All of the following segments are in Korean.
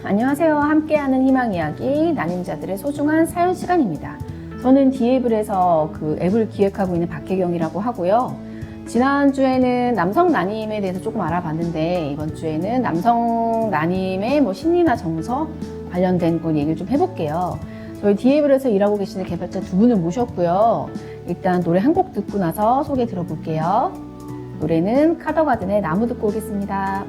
안녕하세요. 함께하는 희망 이야기 난임자들의 소중한 사연 시간입니다. 저는 디에이블에서 그 앱을 기획하고 있는 박혜경이라고 하고요. 지난주에는 남성 난임에 대해서 조금 알아봤는데 이번 주에는 남성 난임의 심리나 정서 관련된 얘기를 좀 해볼게요. 저희 디에이블에서 일하고 계시는 개발자 두 분을 모셨고요. 일단 노래 한 곡 듣고 나서 소개 들어볼게요. 노래는 카더가든의 나무 듣고 오겠습니다.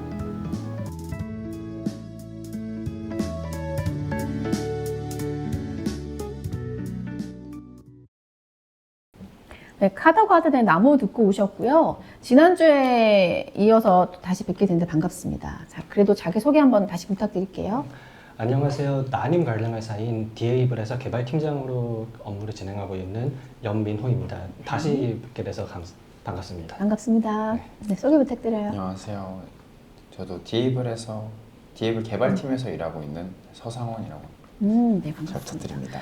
네, 카더가든의 나무 듣고 오셨고요. 지난주에 이어서 또 다시 뵙게 됐는데 반갑습니다. 자, 그래도 자기소개 한번 다시 부탁드릴게요. 안녕하세요. 난임 관련 회사인 디에이블에서 개발팀장으로 업무를 진행하고 있는 연민호입니다. 다시 뵙게 돼서 반갑습니다. 반갑습니다. 네, 소개 부탁드려요. 안녕하세요. 저도 디에이블에서 디에이블 개발팀에서 일하고 있는 서상원이라고 네, 잘 반갑습니다. 부탁드립니다.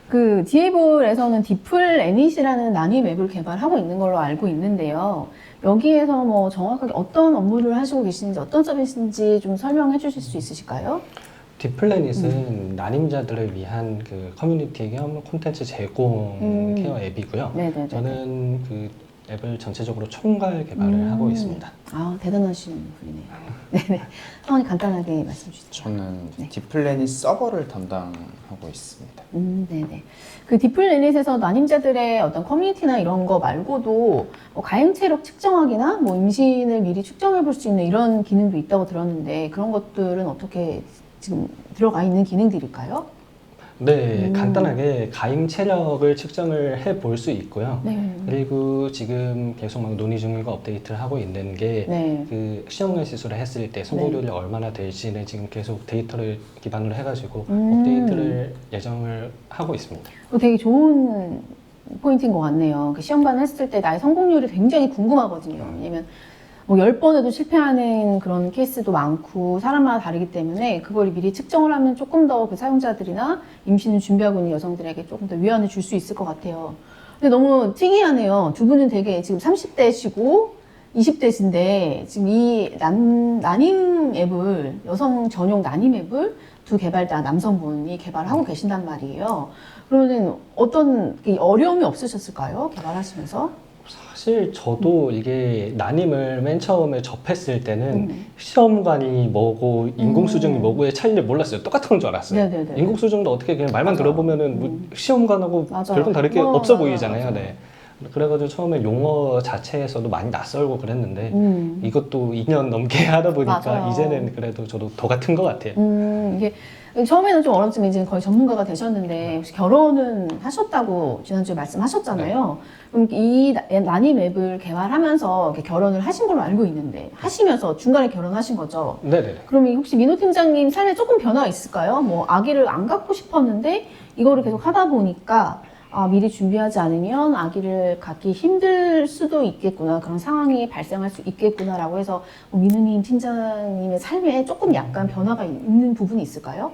그 디에이블에서는 디플 애닛이라는 난임 앱을 개발하고 있는 걸로 알고 있는데요. 여기에서 정확하게 어떤 업무를 하시고 계시는지, 어떤 서비스인지 좀 설명해 주실 수 있으실까요? 디플래닛은 난임자들을 위한 그 커뮤니티 겸 콘텐츠 제공 케어 앱이고요. 네네네. 저는 그 앱을 전체적으로 총괄 개발을 하고 있습니다. 아, 대단하신 분이네요. 네네. 상황이 간단하게 말씀 주시죠. 저는 네. 디플래닛 서버를 담당하고 있습니다. 네네. 그 디플래닛에서 난임자들의 어떤 커뮤니티나 이런 거 말고도 가행 체력 측정하기나 임신을 미리 측정해 볼 수 있는 이런 기능도 있다고 들었는데 그런 것들은 어떻게 지금 들어가 있는 기능들일까요? 네, 간단하게 가임 체력을 측정을 해 볼 수 있고요. 네. 그리고 지금 계속 논의 중이고 업데이트를 하고 있는 게 네. 그 시험관 시술을 했을 때 성공률이 얼마나 될지는 지금 계속 데이터를 기반으로 해가지고 업데이트를 예정을 하고 있습니다. 되게 좋은 포인트인 것 같네요. 그 시험관 했을 때 나의 성공률이 굉장히 궁금하거든요. 왜냐면 10번에도 실패하는 그런 케이스도 많고 사람마다 다르기 때문에 그걸 미리 측정을 하면 조금 더 그 사용자들이나 임신을 준비하고 있는 여성들에게 조금 더 위안을 줄 수 있을 것 같아요. 근데 너무 특이하네요. 두 분은 되게 지금 30대시고 20대신데 지금 이 난임 앱을, 여성 전용 난임 앱을 두 개발자 남성분이 개발하고 계신단 말이에요. 그러면은 어떤 어려움이 없으셨을까요? 개발하시면서? 사실 저도 이게 난임을 맨 처음에 접했을 때는 시험관이 뭐고 인공수정이 뭐고의 차이를 몰랐어요. 똑같은 건 줄 알았어요. 네네네. 인공수정도 어떻게 그냥 말만 들어보면은 시험관하고 맞아요. 별건 다를 게 없어 맞아요. 보이잖아요. 맞아요. 네. 그래가지고 처음에 용어 자체에서도 많이 낯설고 그랬는데 이것도 2년 넘게 하다 보니까 맞아요. 이제는 그래도 저도 더 같은 것 같아요. 이게 처음에는 좀 어렵지만 이제 거의 전문가가 되셨는데 혹시 결혼은 하셨다고 지난주에 말씀하셨잖아요. 그럼 이 난임 앱을 개발하면서 이렇게 결혼을 하신 걸로 알고 있는데 하시면서 중간에 결혼하신 거죠? 네네네. 그럼 혹시 민호 팀장님 삶에 조금 변화가 있을까요? 아기를 안 갖고 싶었는데 이거를 계속 하다 보니까 미리 준비하지 않으면 아기를 갖기 힘들 수도 있겠구나. 그런 상황이 발생할 수 있겠구나라고 해서 민우님 팀장님의 삶에 조금 약간 변화가 있는 부분이 있을까요?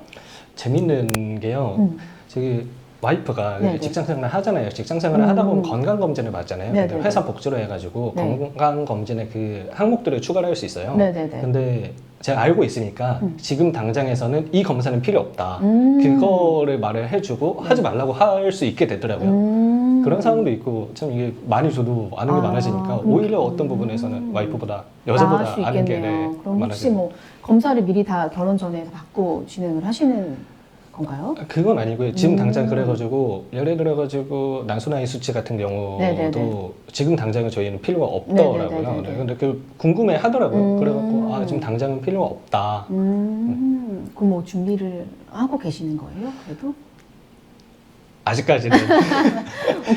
재밌는 게요. 저기 와이프가 네네. 직장생활을 하잖아요. 직장생활을 하다 보면 건강검진을 받잖아요. 근데 네네네. 회사 복지로 해가지고 네. 건강검진에 그 항목들을 추가를 할 수 있어요. 네네네. 근데 제가 알고 있으니까 지금 당장에서는 이 검사는 필요 없다. 음. 그거를 말을 해주고 하지 말라고 할 수 있게 되더라고요. 그런 상황도 있고 참 이게 많이 저도 아는 게 많아지니까 오히려 어떤 부분에서는 와이프보다 여자보다 나을 수 아는 게 있겠네요. 그럼 혹시 많아지고. 검사를 미리 다 결혼 전에 받고 진행을 하시는 건가요? 그건 아니고요. 지금 당장 그래가지고 예를 들어가지고 난소나이 수치 같은 경우도 네네네. 지금 당장은 저희는 필요가 없더라고요. 네네네네. 네, 근데 그 궁금해 하더라고요. 그래갖고 지금 당장은 필요가 없다. 그럼 준비를 하고 계시는 거예요? 그래도? 아직까지는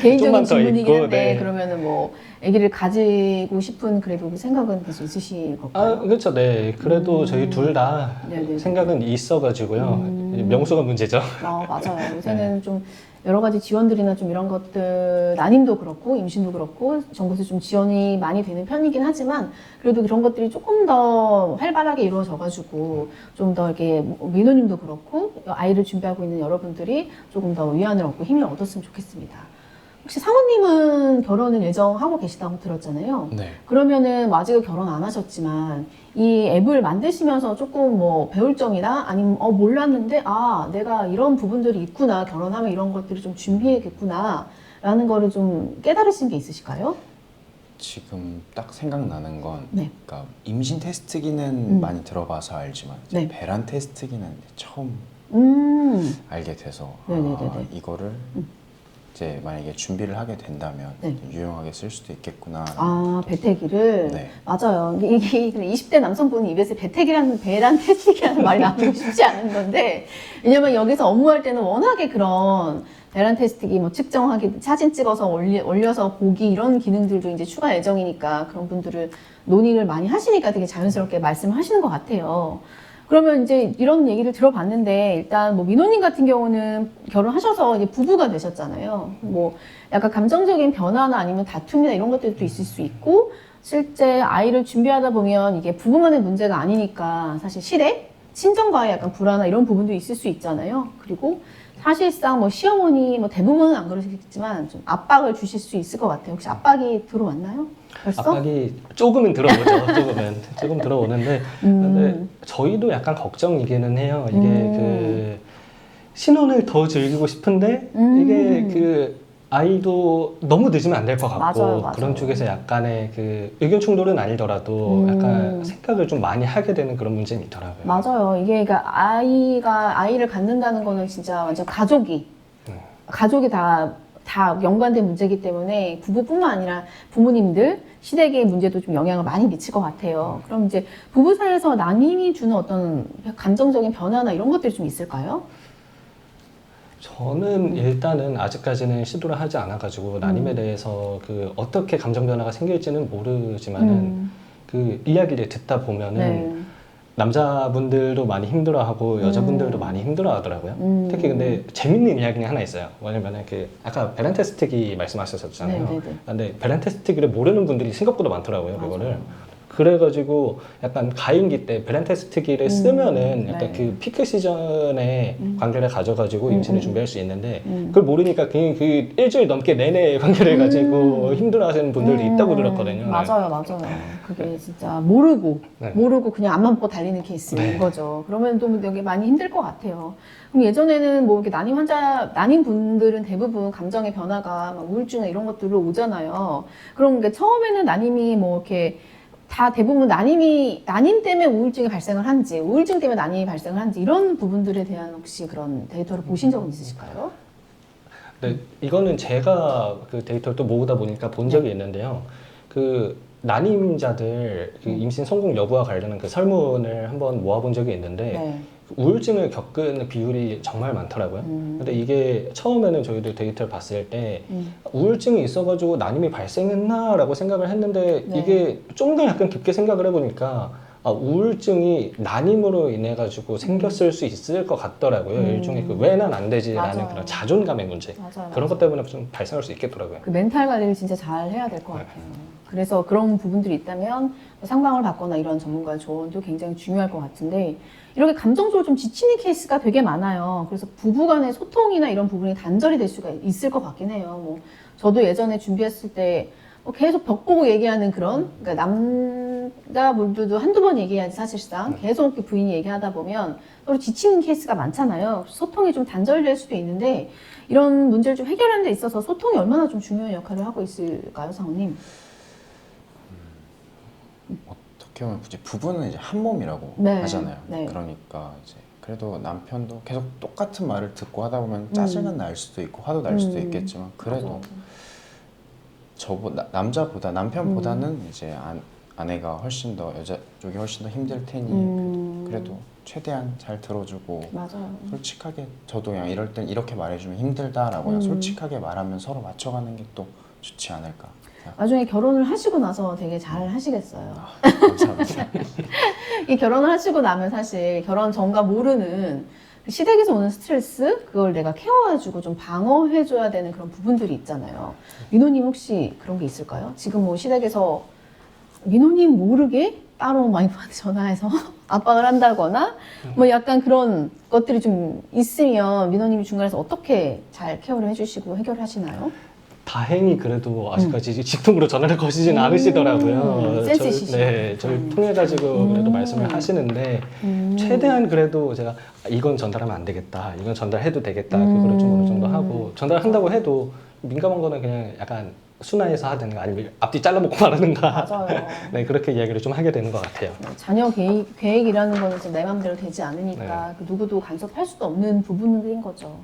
개인적인 좀만 더 질문이긴 있고, 한데 네. 그러면은 아기를 가지고 싶은 그래도 생각은 계속 있으실 건가요? 그렇죠. 네. 그래도 저희 둘 다 네네네. 생각은 있어가지고요. 명수가 문제죠. 맞아요. 요새는 좀 여러 가지 지원들이나 좀 이런 것들, 난임도 그렇고, 임신도 그렇고, 정부에서 좀 지원이 많이 되는 편이긴 하지만, 그래도 그런 것들이 조금 더 활발하게 이루어져가지고, 좀 더 이렇게, 민호님도 그렇고, 아이를 준비하고 있는 여러분들이 조금 더 위안을 얻고 힘을 얻었으면 좋겠습니다. 혹시 상호님은 결혼을 예정하고 계시다고 들었잖아요. 네. 그러면은 뭐 아직은 결혼 안 하셨지만 이 앱을 만드시면서 조금 뭐 배울 점이나 아니면 몰랐는데 내가 이런 부분들이 있구나, 결혼하면 이런 것들을 좀 준비해야겠구나 라는 거를 좀 깨달으신 게 있으실까요? 지금 딱 생각나는 건 네. 그러니까 임신 테스트기는 많이 들어봐서 알지만 이제 네. 배란 테스트기는 처음 알게 돼서 네네네네. 이거를 이제 만약에 준비를 하게 된다면 네. 유용하게 쓸 수도 있겠구나. 배태기를. 네. 맞아요. 이게 20대 남성분 입에서 배란 테스트기라는 말이 나오기 쉽지 않은 건데, 왜냐면 여기서 업무할 때는 워낙에 그런 배란 테스트기 뭐 측정하기, 사진 찍어서 올려서 보기 이런 기능들도 이제 추가 예정이니까 그런 분들을 논의를 많이 하시니까 되게 자연스럽게 말씀을 하시는 것 같아요. 그러면 이제 이런 얘기를 들어봤는데, 일단 뭐 민호님 같은 경우는 결혼하셔서 이제 부부가 되셨잖아요. 뭐 약간 감정적인 변화나 아니면 다툼이나 이런 것들도 있을 수 있고, 실제 아이를 준비하다 보면 이게 부부만의 문제가 아니니까 사실 시댁, 친정과의 약간 불안나 이런 부분도 있을 수 있잖아요. 그리고 사실상 뭐 시어머니 뭐 대부분은 안 그러시겠지만 좀 압박을 주실 수 있을 것 같아요. 혹시 압박이 들어왔나요? 벌써? 압박이 조금은 들어오죠. 조금 들어오는데 근데 저희도 약간 걱정이기는 해요. 이게 그 신혼을 더 즐기고 싶은데 이게 그 아이도 너무 늦으면 안 될 것 같고 맞아요. 그런 쪽에서 약간의 그 의견 충돌은 아니더라도 약간 생각을 좀 많이 하게 되는 그런 문제는 있더라고요. 맞아요. 이게 그러니까 아이를 갖는다는 거는 진짜 완전 가족이 다 연관된 문제이기 때문에 부부뿐만 아니라 부모님들, 시댁의 문제도 좀 영향을 많이 미칠 것 같아요. 그럼 이제 부부 사이에서 남임이 주는 어떤 감정적인 변화나 이런 것들이 좀 있을까요? 저는 일단은 아직까지는 시도를 하지 않아가지고 난임에 대해서 그 어떻게 감정 변화가 생길지는 모르지만은 그 이야기를 듣다 보면은 네. 남자분들도 많이 힘들어하고 여자분들도 많이 힘들어하더라고요. 특히 근데 재밌는 이야기는 하나 있어요. 뭐냐면은 그 아까 배란 테스트기 말씀하셨잖아요. 네네네. 근데 배란 테스트기를 모르는 분들이 생각보다 많더라고요. 맞아요. 그거를. 그래가지고 약간 가임기 때 배란 테스트기를 쓰면은 약간 네. 그 피크 시즌에 관계를 가져가지고 임신을 준비할 수 있는데 그걸 모르니까 그 일주일 넘게 내내 관계를 가지고 힘들어하시는 분들도 있다고 들었거든요. 네. 맞아요. 그게 진짜 모르고 네. 그냥 앞만 보고 달리는 케이스인 네. 거죠. 그러면 또 되게 많이 힘들 것 같아요. 그럼 예전에는 뭐 이렇게 난임 분들은 대부분 감정의 변화가 막 우울증 이런 것들로 오잖아요. 그럼 게 처음에는 난임이 뭐 이렇게 다 대부분 난임 때문에 우울증이 발생을 한지, 우울증 때문에 난임이 발생을 한지 이런 부분들에 대한 혹시 그런 데이터를 보신 적은 있으실까요? 네, 이거는 제가 그 데이터를 또 모으다 보니까 본 적이 있는데요. 그 난임자들 그 임신 성공 여부와 관련한 그 설문을 한번 모아본 적이 있는데 네. 우울증을 겪은 비율이 정말 많더라고요. 근데 이게 처음에는 저희도 데이터를 봤을 때 우울증이 있어가지고 난임이 발생했나라고 생각을 했는데 네. 이게 좀 더 약간 깊게 생각을 해보니까 우울증이 난임으로 인해 가지고 생겼을 수 있을 것 같더라고요. 일종의 그 왜 난 안 되지라는 맞아요. 그런 자존감의 문제 그런 것 때문에 좀 발생할 수 있겠더라고요. 그 멘탈 관리를 진짜 잘 해야 될 것 네. 같아요. 그래서 그런 부분들이 있다면 상담을 받거나 이런 전문가의 조언도 굉장히 중요할 것 같은데 이렇게 감정적으로 좀 지치는 케이스가 되게 많아요. 그래서 부부 간의 소통이나 이런 부분이 단절이 될 수가 있을 것 같긴 해요. 뭐 저도 예전에 준비했을 때 계속 벽 보고 얘기하는 그런, 그러니까 남자분들도 한두 번 얘기해야지 사실상 계속 이렇게 부인이 얘기하다 보면 서로 지치는 케이스가 많잖아요. 소통이 좀 단절될 수도 있는데 이런 문제를 좀 해결하는 데 있어서 소통이 얼마나 좀 중요한 역할을 하고 있을까요, 상호님? 어떻게 보면 이제 부부는 이제 한 몸이라고 네. 하잖아요. 네. 그러니까 이제 그래도 남편도 계속 똑같은 말을 듣고 하다 보면 짜증은 날 수도 있고 화도 날 수도 있겠지만 그래도 남편보다는 이제 아내가 훨씬 더 여자 쪽이 훨씬 더 힘들 테니 그래도 최대한 잘 들어주고 맞아요. 솔직하게 저도 그냥 이럴 땐 이렇게 말해주면 힘들다라고 그냥 솔직하게 말하면 서로 맞춰가는 게 또 좋지 않을까. 나중에 결혼을 하시고 나서 되게 잘 하시겠어요. 감사합니다. 이 결혼을 하시고 나면 사실 결혼 전과 모르는 시댁에서 오는 스트레스 그걸 내가 케어해주고 좀 방어해줘야 되는 그런 부분들이 있잖아요. 민호님 혹시 그런 게 있을까요? 지금 뭐 시댁에서 민호님 모르게 따로 와이프한테 전화해서 압박을 한다거나 뭐 약간 그런 것들이 좀 있으면 민호님이 중간에서 어떻게 잘 케어를 해주시고 해결하시나요? 다행히 그래도 아직까지 직통으로 전화를 거시진 않으시더라고요. 센스시죠. 네, 저를 통해 가지고 그래도 말씀을 하시는데 최대한 그래도 제가 이건 전달하면 안 되겠다, 이건 전달해도 되겠다, 그거를 좀 어느 정도 하고 전달한다고 해도 민감한 거는 그냥 약간 순화해서 하든가 아니면 앞뒤 잘라먹고 말하든가 맞아요. 네, 그렇게 이야기를 좀 하게 되는 것 같아요. 자녀 계획이라는 거는 이제 내 마음대로 되지 않으니까 그 누구도 간섭할 수도 없는 부분인 거죠.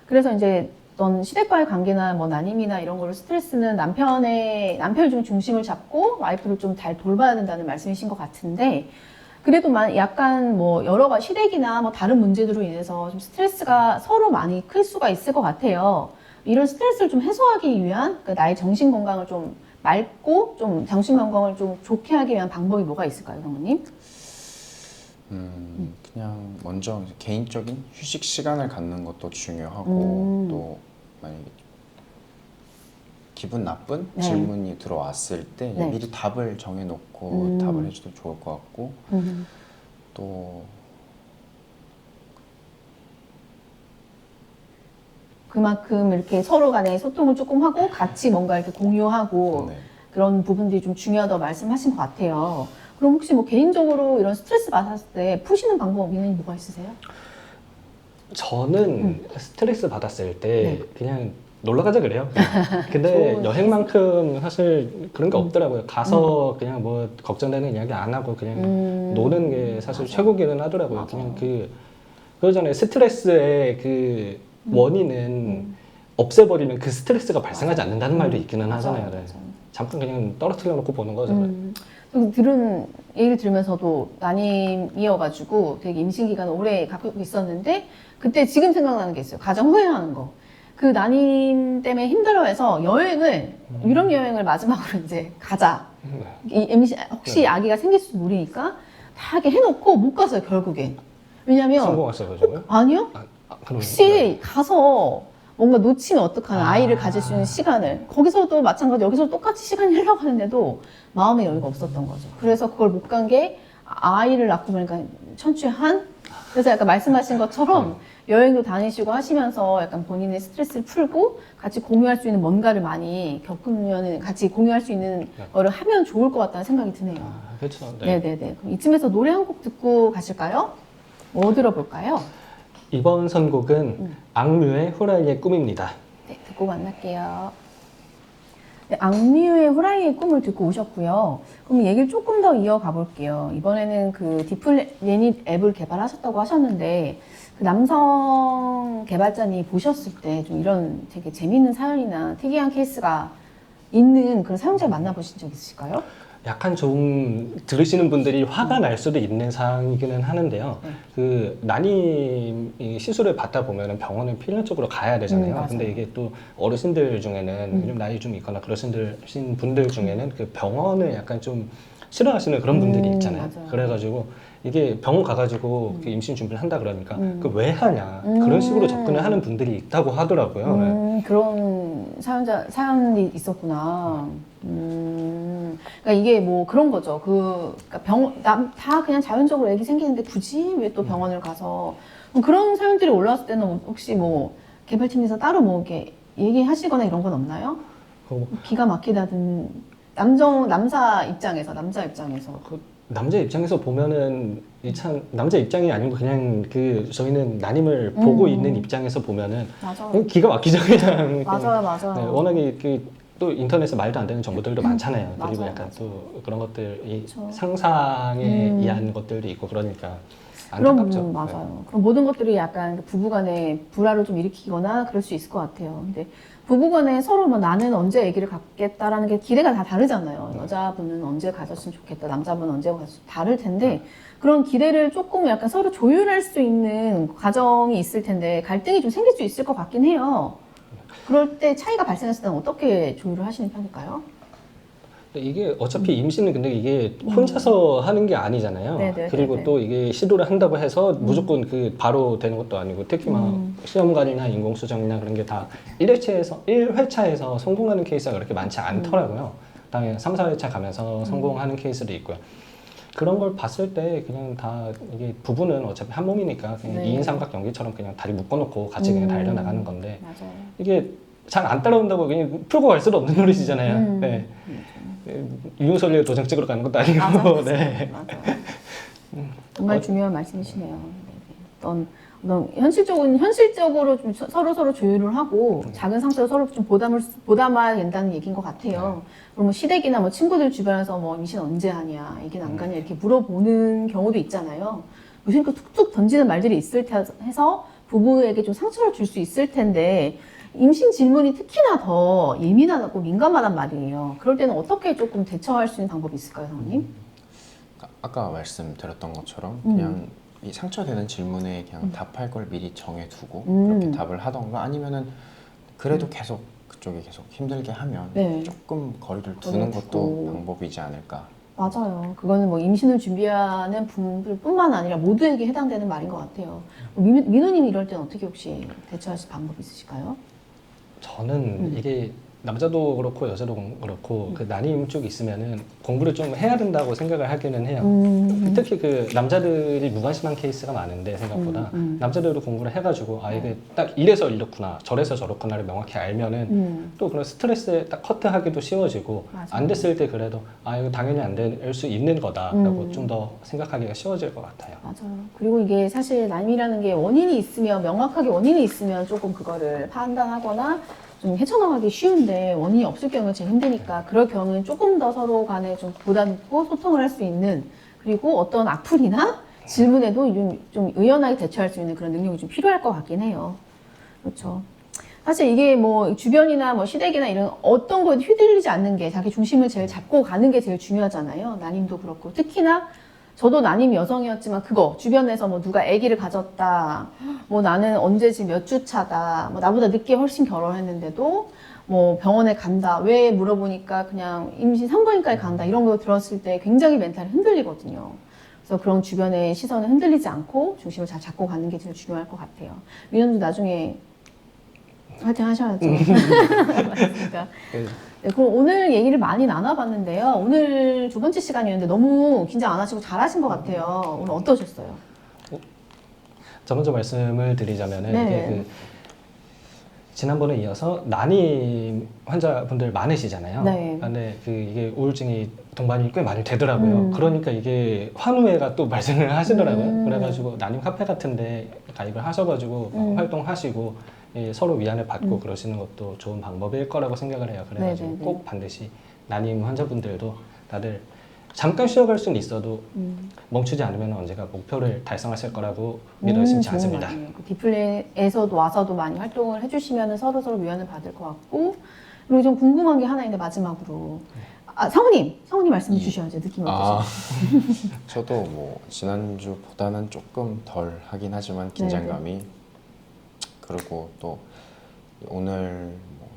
그래서 이제 어떤 시댁과의 관계나 뭐 난임이나 이런 걸로 스트레스는 남편이 좀 중심을 잡고 와이프를 좀 잘 돌봐야 된다는 말씀이신 것 같은데 그래도 약간 뭐 여러 가지 시댁이나 뭐 다른 문제들로 인해서 좀 스트레스가 서로 많이 클 수가 있을 것 같아요. 이런 스트레스를 좀 해소하기 위한 나의 정신 건강을 좀 맑고 좀 정신 건강을 좀 좋게 하기 위한 방법이 뭐가 있을까요, 성우님? 그냥 먼저 개인적인 휴식 시간을 갖는 것도 중요하고 또 만약에 기분 나쁜 네. 질문이 들어왔을 때 네. 미리 답을 정해놓고 답을 해줘도 좋을 것 같고 또 그만큼 이렇게 서로 간에 소통을 조금 하고 같이 뭔가 이렇게 공유하고 네. 그런 부분들이 좀 중요하다고 말씀하신 것 같아요. 그럼 혹시 뭐 개인적으로 이런 스트레스 받았을 때 푸시는 방법에는 뭐가 있으세요? 저는 스트레스 받았을 때 네. 그냥 놀러 가자 그래요. 근데 좋은 여행만큼 사실 그런 게 없더라고요. 가서 그냥 뭐 걱정되는 이야기 안 하고 그냥 노는 게 사실 맞아. 최고기는 하더라고요. 맞아. 그냥 그러잖아요. 스트레스의 그 원인은 없애버리면 그 스트레스가 발생하지 않는다는 말도 있기는 맞아요. 하잖아요. 네. 맞아요. 잠깐 그냥 떨어뜨려 놓고 보는 거죠. 들은 얘기를 들으면서도 난임이어가지고 되게 임신 기간을 오래 갖고 있었는데 그때 지금 생각나는 게 있어요. 가장 후회하는 거. 그 난임 때문에 힘들어해서 유럽 여행을 마지막으로 이제 가자. 이 임신 혹시 아기가 생길 수 모르니까 다 이렇게 해놓고 못 갔어요 결국에. 왜냐면 성공하셔가지고요. 아니요. 그럼 혹시 가서 뭔가 놓치면 어떡하나 아이를 가질 수 있는 시간을 거기서도 마찬가지 여기서 똑같이 시간이 흘러가는데도 마음의 여유가 없었던 거죠. 그래서 그걸 못 간 게 아이를 낳고 보니까 천추한 그래서 약간 말씀하신 것처럼 여행도 다니시고 하시면서 약간 본인의 스트레스를 풀고 같이 공유할 수 있는 뭔가를 많이 겪으면 같이 공유할 수 있는 거를 하면 좋을 것 같다는 생각이 드네요. 그렇죠. 네. 네네네. 그럼 이쯤에서 노래 한 곡 듣고 가실까요? 뭐 들어볼까요? 이번 선곡은 악뮤의 후라이의 꿈입니다. 네, 듣고 만날게요. 네, 악뮤의 후라이의 꿈을 듣고 오셨고요. 그럼 얘기를 조금 더 이어가 볼게요. 이번에는 그 디플래닛 앱을 개발하셨다고 하셨는데 그 남성 개발자님 보셨을 때 좀 이런 되게 재밌는 사연이나 특이한 케이스가 있는 그런 사용자를 만나보신 적 있으실까요? 약간 좀 들으시는 분들이 화가 날 수도 있는 사항이기는 하는데요. 그 난임 시술을 받다 보면 병원을 필연적으로 가야 되잖아요. 맞아요. 근데 이게 또 어르신들 중에는 좀 나이 좀 있거나 그러신 분들 중에는 그 병원을 약간 좀 싫어하시는 그런 분들이 있잖아요. 맞아요. 그래가지고 이게 병원 가가지고 그 임신 준비를 한다 그러니까 그 왜 하냐 그런 식으로 접근을 하는 분들이 있다고 하더라고요. 네. 그런 사연이 있었구나. 그러니까 이게 뭐 그런 거죠. 그러니까 다 그냥 자연적으로 애기 생기는데 굳이 왜 또 병원을 가서 그런 사연들이 올라왔을 때는 혹시 뭐 개발팀에서 따로 뭐 이렇게 얘기하시거나 이런 건 없나요? 기가 막히다든 남자 입장에서 그 남자 입장에서 보면은 참 남자 입장이 아니고 그냥 그 저희는 난임을 보고 있는 입장에서 보면은 맞아요. 기가 막히죠 그냥. 맞아요. 네, 워낙에 또 인터넷에 말도 안 되는 정보들도 많잖아요. 그리고 맞아요, 약간 또 그런 것들 그쵸. 상상에 의한 것들도 있고 그러니까 그럼 안타깝죠. 맞아요. 그럼 모든 것들이 약간 부부간에 불화를 좀 일으키거나 그럴 수 있을 것 같아요. 근데 부부간에 서로 뭐 나는 언제 아기를 갖겠다라는 게 기대가 다 다르잖아요. 여자분은 언제 가졌으면 좋겠다, 남자분은 언제 가졌으면 다를 텐데 그런 기대를 조금 약간 서로 조율할 수 있는 과정이 있을 텐데 갈등이 좀 생길 수 있을 것 같긴 해요. 그럴 때 차이가 발생했을 때는 어떻게 조율을 하시는 편일까요? 근데 이게 어차피 임신은 근데 이게 혼자서 하는 게 아니잖아요. 네네, 그리고 네네. 또 이게 시도를 한다고 해서 무조건 바로 되는 것도 아니고 특히 막 시험관이나 인공수정이나 그런 게 다 1회차에서 성공하는 케이스가 그렇게 많지 않더라고요. 당연히 3, 4회차 가면서 성공하는 케이스도 있고요. 그런 걸 봤을 때 그냥 다 이게 부부는 어차피 한 몸이니까 그냥 네. 2인 삼각 연기처럼 그냥 다리 묶어놓고 같이 그냥 달려나가는 건데 맞아요. 이게 잘 안 따라온다고 그냥 풀고 갈 수도 없는 노릇이잖아요. 네. 유흥설리에 도장 찍으러 가는 것도 아니고. 맞아, 네. 맞아. 정말 중요한 말씀이시네요. 네네. 어떤 현실적으로 좀 서로 조율을 하고 작은 상처를 서로 좀 보담아야 된다는 얘기인 것 같아요. 그럼 뭐 시댁이나 뭐 친구들 주변에서 뭐 임신 언제 하냐, 이게 안 가냐 이렇게 물어보는 경우도 있잖아요. 무슨 그 툭툭 던지는 말들이 있을 테 해서 부부에게 좀 상처를 줄 수 있을 텐데 임신 질문이 특히나 더 예민하고 민감하단 말이에요. 그럴 때는 어떻게 조금 대처할 수 있는 방법이 있을까요, 성우님? 아까 말씀드렸던 것처럼 그냥 이 상처되는 질문에 그냥 답할 걸 미리 정해두고 그렇게 답을 하던가 아니면은 그래도 계속 그쪽이 계속 힘들게 하면 네. 조금 거리를 두는 것도 방법이지 않을까. 맞아요. 그거는 뭐 임신을 준비하는 분들뿐만 아니라 모두에게 해당되는 말인 것 같아요. 민호님 이럴 때는 어떻게 혹시 대처하실 방법 있으실까요? 저는 이게 남자도 그렇고 여자도 그렇고 그 난임 쪽 있으면은 공부를 좀 해야 된다고 생각을 하기는 해요. 특히 그 남자들이 무관심한 케이스가 많은데 생각보다 남자들도 공부를 해가지고 아 이게 딱 이래서 이렇구나 저래서 저렇구나를 명확히 알면은 또 그런 스트레스에 딱 커트하기도 쉬워지고 맞아. 안 됐을 때 그래도 아 이거 당연히 안 될 수 있는 거다라고 좀 더 생각하기가 쉬워질 것 같아요. 맞아요. 그리고 이게 사실 난임이라는 게 원인이 있으면 명확하게 원인이 있으면 조금 그거를 판단하거나 좀 헤쳐나가기 쉬운데 원인이 없을 경우는 제일 힘드니까 그럴 경우는 조금 더 서로 간에 좀 보다 있고 소통을 할 수 있는 그리고 어떤 악플이나 질문에도 좀 의연하게 대처할 수 있는 그런 능력이 좀 필요할 것 같긴 해요. 그렇죠. 사실 이게 뭐 주변이나 뭐 시댁이나 이런 어떤 거에 휘둘리지 않는 게 자기 중심을 제일 잡고 가는 게 제일 중요하잖아요. 난임도 그렇고 특히나 저도 난임 여성이었지만 그거 주변에서 뭐 누가 아기를 가졌다 뭐 나는 언제 지금 몇 주 차다 뭐 나보다 늦게 훨씬 결혼했는데도 뭐 병원에 간다 왜 물어보니까 그냥 임신 산부인과에 간다 이런 거 들었을 때 굉장히 멘탈이 흔들리거든요. 그래서 그런 주변의 시선에 흔들리지 않고 중심을 잘 잡고 가는 게 제일 중요할 것 같아요. 민원도 나중에 화이팅 하셔야죠. 맞습니다. 네, 그럼 오늘 얘기를 많이 나눠봤는데요. 오늘 두 번째 시간이었는데 너무 긴장 안 하시고 잘하신 것 같아요. 오늘 어떠셨어요? 저 먼저 말씀을 드리자면은 네. 이게 그 지난번에 이어서 난임 환자분들 많으시잖아요. 네. 근데 그 이게 우울증이 동반이 꽤 많이 되더라고요. 그러니까 이게 환우회가 또 발생을 하시더라고요. 그래가지고 난임 카페 같은데 가입을 하셔가지고 활동하시고 서로 위안을 받고 그러시는 것도 좋은 방법일 거라고 생각을 해요. 그래가지고 네네네. 꼭 반드시 난임 환자분들도 다들 잠깐 쉬어갈 수는 있어도 멈추지 않으면 언제가 목표를 달성하실 거라고 믿어 의심치 좋은 않습니다. 말이에요. 그 디플레에서도 와서도 많이 활동을 해주시면 서로 위안을 받을 것 같고 그리고 좀 궁금한 게 하나 있는데 마지막으로 성우님 말씀해 주셔야죠. 느낌 어떠세요? 저도 뭐 지난주보다는 조금 덜 하긴 하지만 긴장감이 그리고 또 오늘 뭐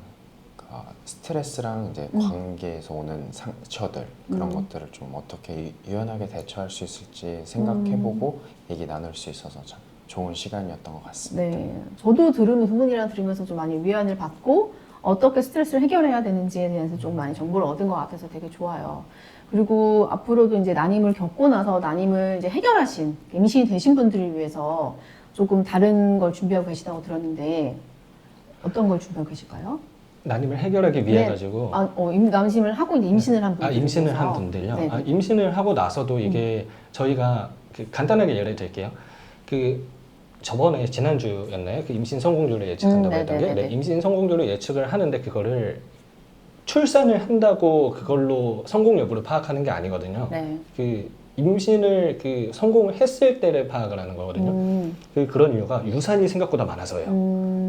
스트레스랑 이제 관계에서 오는 상처들 그런 것들을 좀 어떻게 유연하게 대처할 수 있을지 생각해보고 얘기 나눌 수 있어서 참 좋은 시간이었던 것 같습니다. 네, 저도 두 분이랑 들으면서 좀 많이 위안을 받고 어떻게 스트레스를 해결해야 되는지에 대해서 좀 많이 정보를 얻은 것 같아서 되게 좋아요. 그리고 앞으로도 이제 난임을 겪고 나서 난임을 이제 해결하신 임신이 되신 분들을 위해서 조금 다른 걸 준비하고 계시다고 들었는데 어떤 걸 준비하고 계실까요? 난임을 해결하기 위해 가지고 남심을 하고 이제 임신을 한 분들. 임신을 한 분들요. 네. 임신을 하고 나서도 이게 저희가 그 간단하게 예를 들게요. 그 저번에 지난주였나요? 그 임신 성공률을 예측한다고 했던 게 임신 성공률을 예측을 하는데 그거를 출산을 한다고 그걸로 성공 여부를 파악하는 게 아니거든요. 네. 그 임신을 그 성공을 했을 때를 파악을 하는 거거든요. 그런 이유가 유산이 생각보다 많아서요.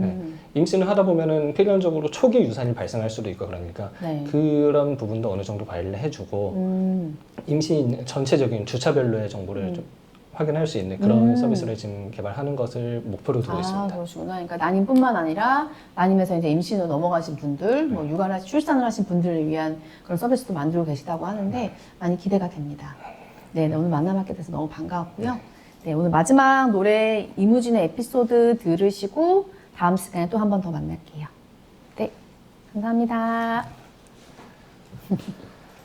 네. 임신을 하다 보면은 필연적으로 초기 유산이 발생할 수도 있고 그러니까 그런 부분도 어느 정도 관리를 해주고 임신 전체적인 주차별로의 정보를 좀 확인할 수 있는 그런 서비스를 지금 개발하는 것을 목표로 두고 있습니다. 그러시구나. 그러니까 난임뿐만 아니라 난임에서 이제 임신으로 넘어가신 분들, 뭐 육아를 출산을 하신 분들을 위한 그런 서비스도 만들고 계시다고 하는데 많이 기대가 됩니다. 네, 오늘 만나뵙게 돼서 너무 반가웠고요. 네, 오늘 마지막 노래 이무진의 에피소드 들으시고 다음 시간에 또 한 번 더 만날게요. 네, 감사합니다.